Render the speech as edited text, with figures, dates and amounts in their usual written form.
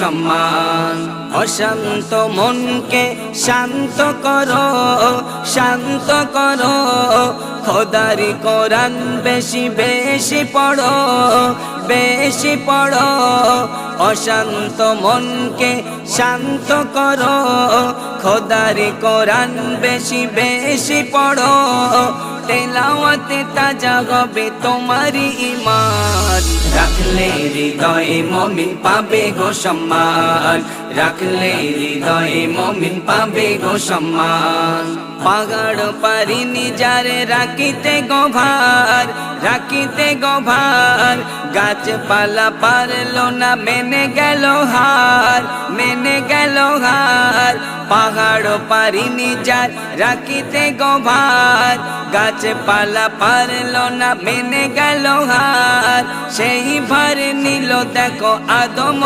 সম্মান। অশান্ত মনকে শান্ত করো, শান্ত করো, খোদারি কোরআন বেশি বেশি পড়ো, বেশি পড়ো। অশান্ত মনকে শান্ত করো, খোদারি কোরআন বেশি বেশি পড়ো। তেলাওয়াতে তাজা হবে তোমারি ঈমান, রাখলে হৃদয়ে মুমিন পাবে গো সম্মান, রাখলে হৃদয়ে মুমিন পাবে গো সম্মান। পাহাড় পারিনি যারে রাখিতে গো ভার, রাখিতে গো ভার, গাছপালা পারলো না মেনে গেল হার, মেনে গেল হার। পাহাড় পারিনি যার রাখিতে গো ভার, গাছপালা পারলো না মেনে গেল হার। সেই ভার নিল দেখো আদম